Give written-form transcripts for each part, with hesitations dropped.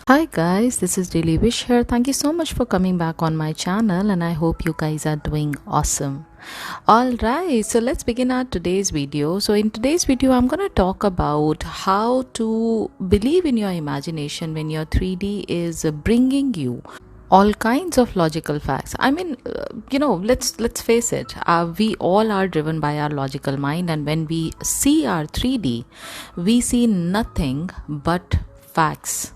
Hi guys, this is Daily Wish here. Thank you so much for coming back on my channel and I hope you guys are doing awesome. Alright, so let's begin our today's video. So in today's video, I'm going to talk about how to believe in your imagination when your 3D is bringing you all kinds of logical facts. I mean, let's face it. We all are driven by our logical mind, and when we see our 3D, we see nothing but facts,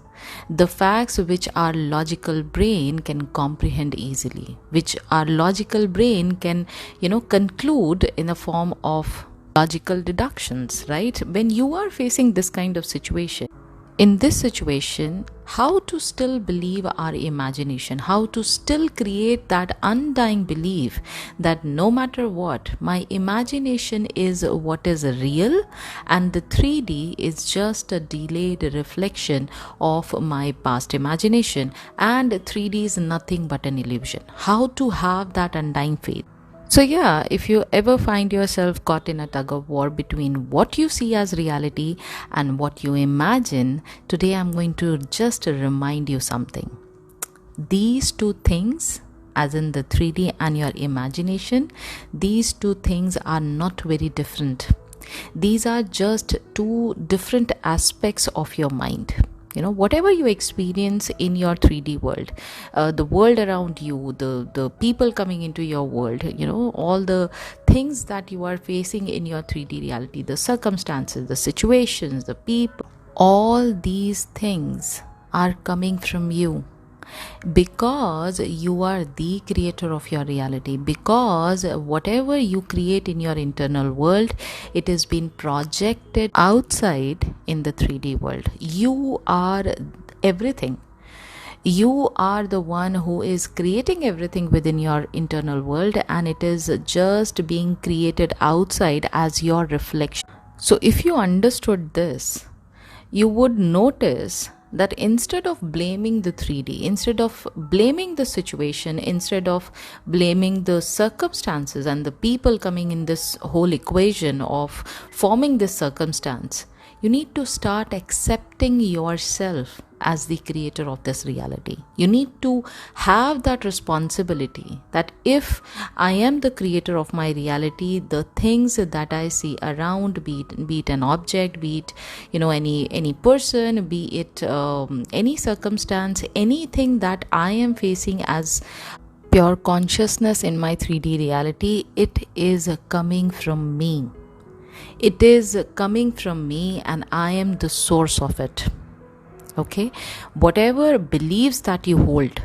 the facts which our logical brain can comprehend easily, which our logical brain can conclude in the form of logical deductions, right? When you are facing this kind of situation, in this situation, how to still believe our imagination, how to still create that undying belief that no matter what, my imagination is what is real and the 3D is just a delayed reflection of my past imagination, and 3D is nothing but an illusion. How to have that undying faith. So yeah, if you ever find yourself caught in a tug of war between what you see as reality and what you imagine, today I'm going to just remind you something. These two things, as in the 3D and your imagination, these two things are not very different. These are just two different aspects of your mind. Whatever you experience in your 3D world, the world around you, the people coming into your world, all the things that you are facing in your 3D reality, the circumstances, the situations, the people, all these things are coming from you, because you are the creator of your reality. Because whatever you create in your internal world, it has been projected outside in the 3D world. You are everything. You are the one who is creating everything within your internal world, and it is just being created outside as your reflection. So if you understood this, you would notice that instead of blaming the 3D, instead of blaming the situation, instead of blaming the circumstances and the people coming in this whole equation of forming this circumstance, you need to start accepting yourself as the creator of this reality. You need to have that responsibility that if I am the creator of my reality, the things that I see around, be it an object, be it any person, be it any circumstance, anything that I am facing as pure consciousness in my 3D reality, it is coming from me. It is coming from me and I am the source of it. Okay, whatever beliefs that you hold,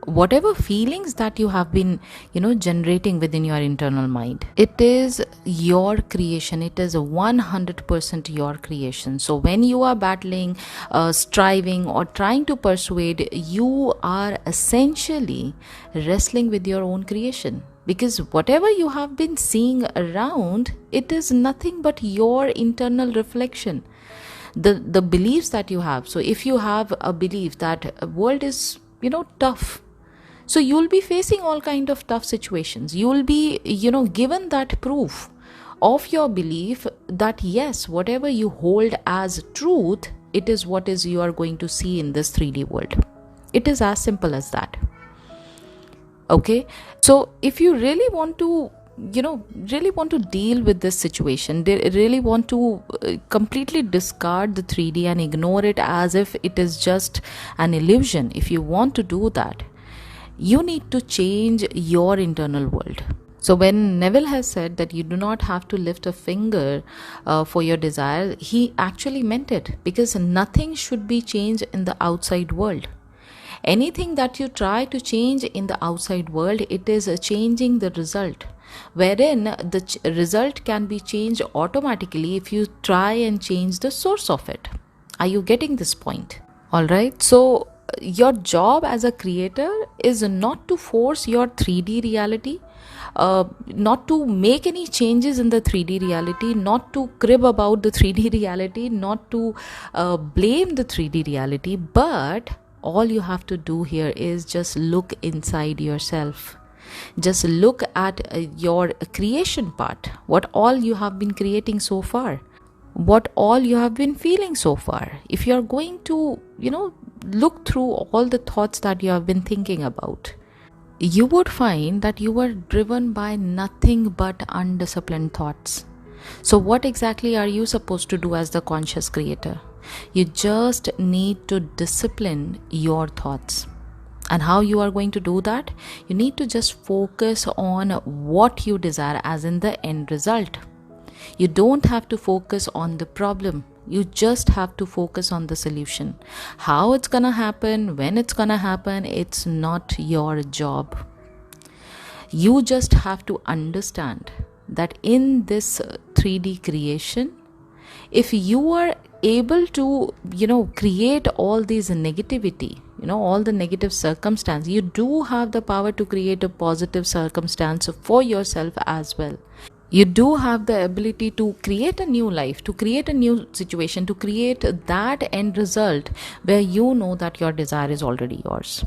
whatever feelings that you have been generating within your internal mind, it is your creation. It is 100% your creation. So when you are battling, striving or trying to persuade, you are essentially wrestling with your own creation, because whatever you have been seeing around, it is nothing but your internal reflection, the beliefs that you have. So if you have a belief that world is tough, so you'll be facing all kind of tough situations. You will be given that proof of your belief that yes, whatever you hold as truth, it is what is you are going to see in this 3D world. It is as simple as that. Okay, so if you really want to deal with this situation, they really want to completely discard the 3D and ignore it as if it is just an illusion. If you want to do that, you need to change your internal world. So when Neville has said that you do not have to lift a finger for your desire, he actually meant it, because nothing should be changed in the outside world. Anything that you try to change in the outside world, it is changing the result, wherein the result can be changed automatically if you try and change the source of it. Are you getting this point? All right, so your job as a creator is not to force your 3D reality, not to make any changes in the 3D reality, not to crib about the 3D reality, not to blame the 3D reality, but all you have to do here is just look inside yourself. Just look at your creation part, what all you have been creating so far. what all you have been feeling so far. If you're going to, look through all the thoughts that you have been thinking about, you would find that you were driven by nothing but undisciplined thoughts. So, what exactly are you supposed to do as the conscious creator? You just need to discipline your thoughts. And how you are going to do that? You need to just focus on what you desire, as in the end result. You don't have to focus on the problem. You just have to focus on the solution. How it's gonna happen, when it's gonna happen, it's not your job. You just have to understand that in this 3D creation, if you are able to, create all these negativity, all the negative circumstance, you do have the power to create a positive circumstance for yourself as well. You do have the ability to create a new life, to create a new situation, to create that end result where you know that your desire is already yours.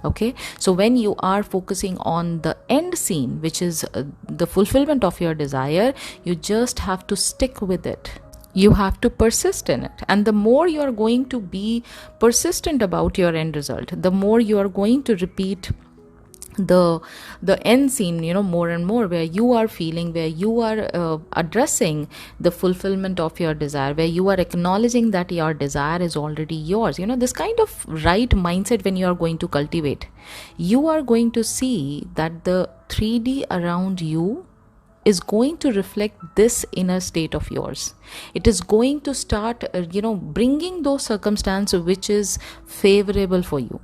Okay, so when you are focusing on the end scene, which is the fulfillment of your desire, you just have to stick with it. You have to persist in it. And the more you are going to be persistent about your end result, the more you are going to repeat the end scene, more and more, where you are feeling, where you are addressing the fulfillment of your desire, where you are acknowledging that your desire is already yours. This kind of right mindset, when you are going to cultivate, you are going to see that the 3D around you is going to reflect this inner state of yours. It is going to start bringing those circumstances which is favorable for you.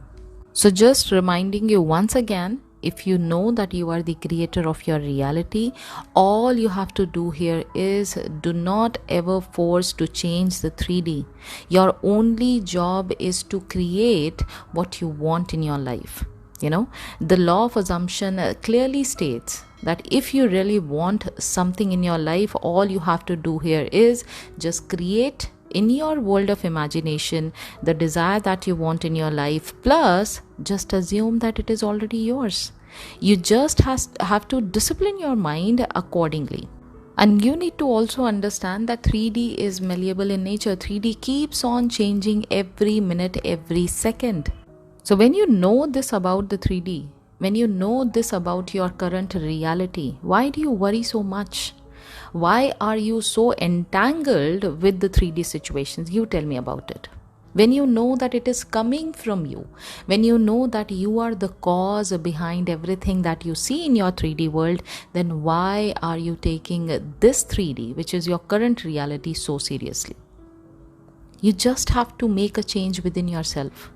So just reminding you once again, if you know that you are the creator of your reality, all you have to do here is do not ever force to change the 3D. Your only job is to create what you want in your life. The law of assumption clearly states that if you really want something in your life, all you have to do here is just create in your world of imagination the desire that you want in your life, plus just assume that it is already yours. You just have to discipline your mind accordingly. And you need to also understand that 3D is malleable in nature. 3D keeps on changing every minute, every second. So when you know this about the 3D, when you know this about your current reality, why do you worry so much? Why are you so entangled with the 3D situations? You tell me about it. When you know that it is coming from you, when you know that you are the cause behind everything that you see in your 3D world, then why are you taking this 3D, which is your current reality, so seriously? You just have to make a change within yourself.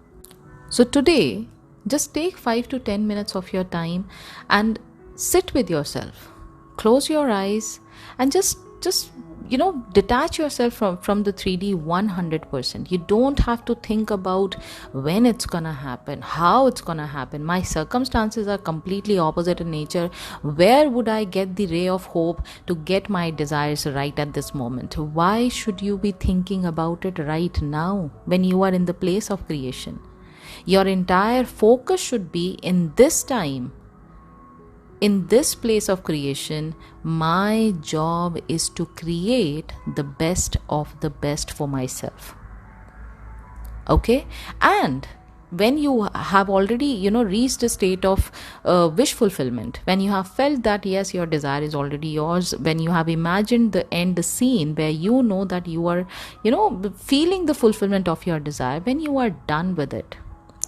So today, just take 5 to 10 minutes of your time and sit with yourself. Close your eyes and just detach yourself from the 3D 100%. You don't have to think about when it's gonna happen, how it's gonna happen. My circumstances are completely opposite in nature. Where would I get the ray of hope to get my desires right at this moment? Why should you be thinking about it right now when you are in the place of creation? Your entire focus should be in this time. In this place of creation, my job is to create the best of the best for myself. Okay? And when you have already, reached a state of wish fulfillment, when you have felt that, yes, your desire is already yours, when you have imagined the end scene where you know that you are, feeling the fulfillment of your desire, when you are done with it,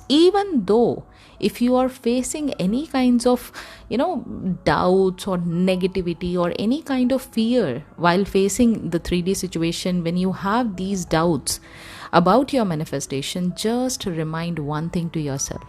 even though if you are facing any kinds of doubts or negativity or any kind of fear while facing the 3D situation, when you have these doubts about your manifestation, just remind one thing to yourself,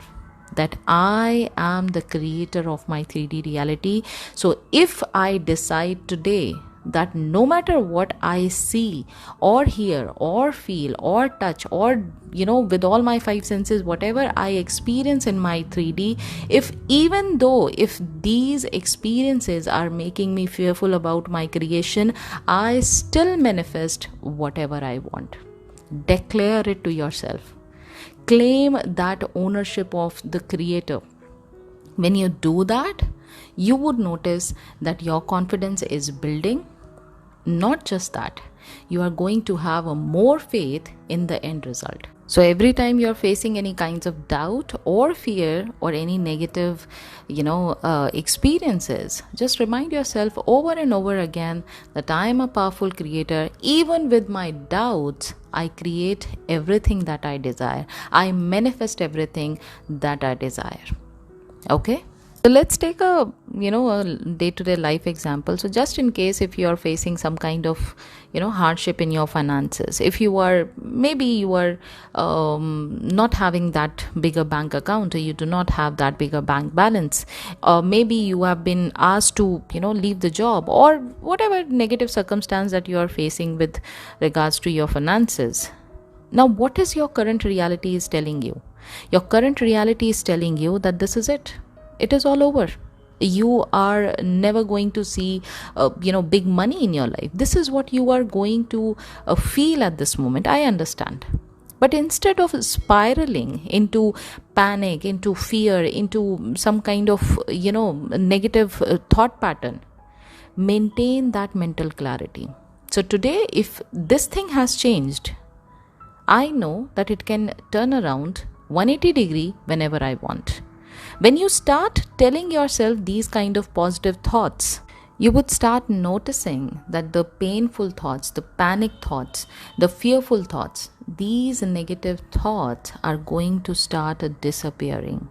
that I am the creator of my 3D reality. So if I decide today that no matter what I see or hear or feel or touch or with all my 5 senses, whatever I experience in my 3D, if these experiences are making me fearful about my creation, I still manifest whatever I want. Declare it to yourself. Claim that ownership of the creator. When you do that, you would notice that your confidence is building. Not just that, you are going to have a more faith in the end result. So every time you're facing any kinds of doubt or fear or any negative, experiences, just remind yourself over and over again that I am a powerful creator. Even with my doubts, I create everything that I desire. I manifest everything that I desire. Okay, so let's take a day-to-day life example. So just in case if you are facing some kind of hardship in your finances, if you are not having that bigger bank account, or you do not have that bigger bank balance, or maybe you have been asked to leave the job, or whatever negative circumstance that you are facing with regards to your finances. Now what is your current reality is telling you? Your current reality is telling you that this is it. It is all over. You are never going to see, big money in your life. This is what you are going to feel at this moment. I understand. But instead of spiraling into panic, into fear, into some kind of, negative thought pattern, maintain that mental clarity. So today, if this thing has changed, I know that it can turn around 180 degree whenever I want. When you start telling yourself these kind of positive thoughts, you would start noticing that the painful thoughts, the panic thoughts, the fearful thoughts, these negative thoughts are going to start disappearing.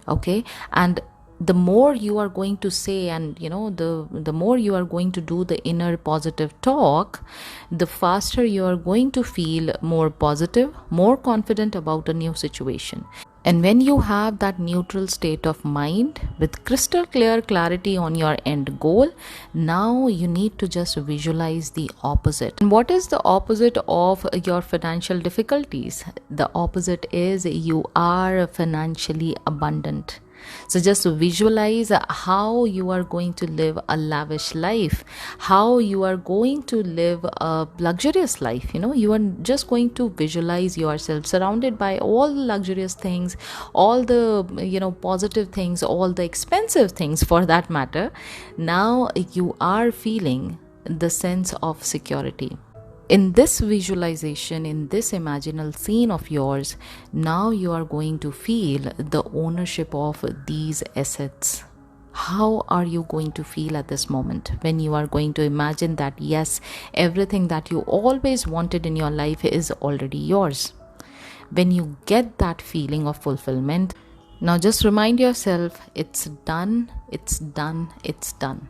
Okay, and the more you are going to say, and the more you are going to do the inner positive talk, the faster you are going to feel more positive, more confident about a new situation. And when you have that neutral state of mind with crystal clear clarity on your end goal, now you need to just visualize the opposite. And what is the opposite of your financial difficulties? The opposite is you are financially abundant. So just visualize how you are going to live a lavish life, how you are going to live a luxurious life. You are just going to visualize yourself surrounded by all the luxurious things, all the positive things, all the expensive things for that matter. Now you are feeling the sense of security. In this visualization, in this imaginal scene of yours, now you are going to feel the ownership of these assets. How are you going to feel at this moment when you are going to imagine that yes, everything that you always wanted in your life is already yours? When you get that feeling of fulfillment, now just remind yourself, it's done, it's done, it's done.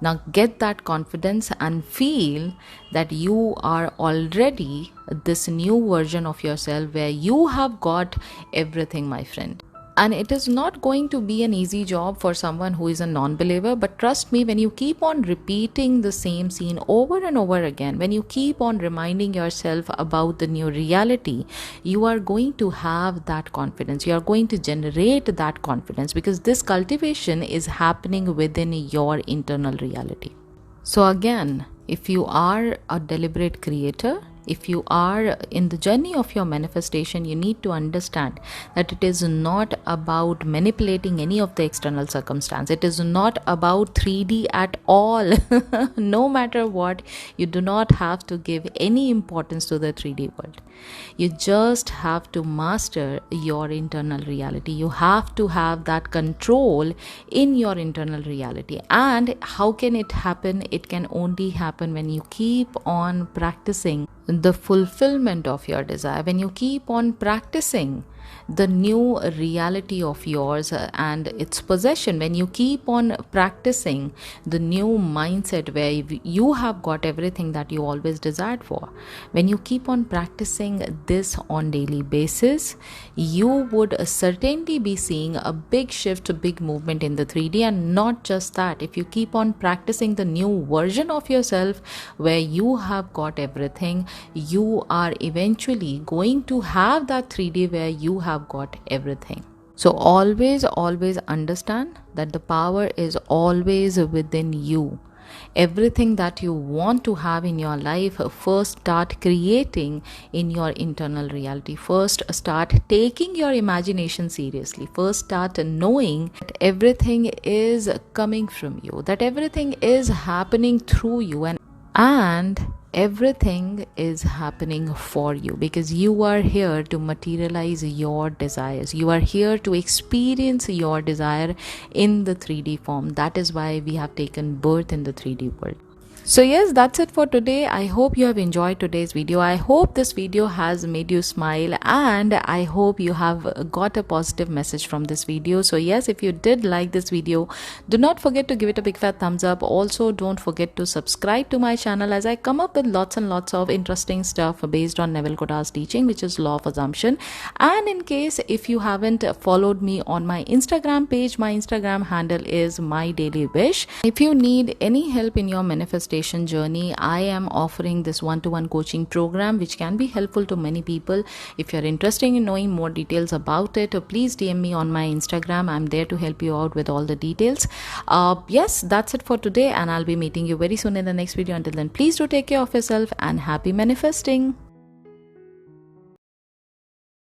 Now get that confidence and feel that you are already this new version of yourself where you have got everything, my friend. And it is not going to be an easy job for someone who is a non-believer, but trust me, when you keep on repeating the same scene over and over again, when you keep on reminding yourself about the new reality, you are going to have that confidence. You are going to generate that confidence because this cultivation is happening within your internal reality. So again, if you are a deliberate creator, if you are in the journey of your manifestation, you need to understand that it is not about manipulating any of the external circumstance. It is not about 3D at all. No matter what, you do not have to give any importance to the 3D world. You just have to master your internal reality. You have to have that control in your internal reality. And how can it happen? It can only happen when you keep on practicing the fulfillment of your desire, when you keep on practicing the new reality of yours and its possession, when you keep on practicing the new mindset where you have got everything that you always desired for, when you keep on practicing this on daily basis, you would certainly be seeing a big shift, a big movement in the 3D. And not just that, if you keep on practicing the new version of yourself where you have got everything, you are eventually going to have that 3D where you have got everything. So always understand that the power is always within you. Everything that you want to have in your life, first start creating in your internal reality. First start taking your imagination seriously. First start knowing that everything is coming from you, that everything is happening through you, and everything is happening for you because you are here to materialize your desires. You are here to experience your desire in the 3D form. That is why we have taken birth in the 3D world. So yes, that's it for today. I hope you have enjoyed today's video. I hope this video has made you smile, and I hope you have got a positive message from this video. So yes, if you did like this video, do not forget to give it a big fat thumbs up. Also, don't forget to subscribe to my channel as I come up with lots and lots of interesting stuff based on Neville Goddard's teaching, which is law of assumption. And in case if you haven't followed me on my Instagram page, my Instagram handle is my daily wish. If you need any help in your manifestation journey, I am offering this one-to-one coaching program which can be helpful to many people. If you're interested in knowing more details about it, please DM me on my Instagram. I'm there to help you out with all the details. Yes, that's it for today, and I'll be meeting you very soon in the next video. Until then, please do take care of yourself and happy manifesting.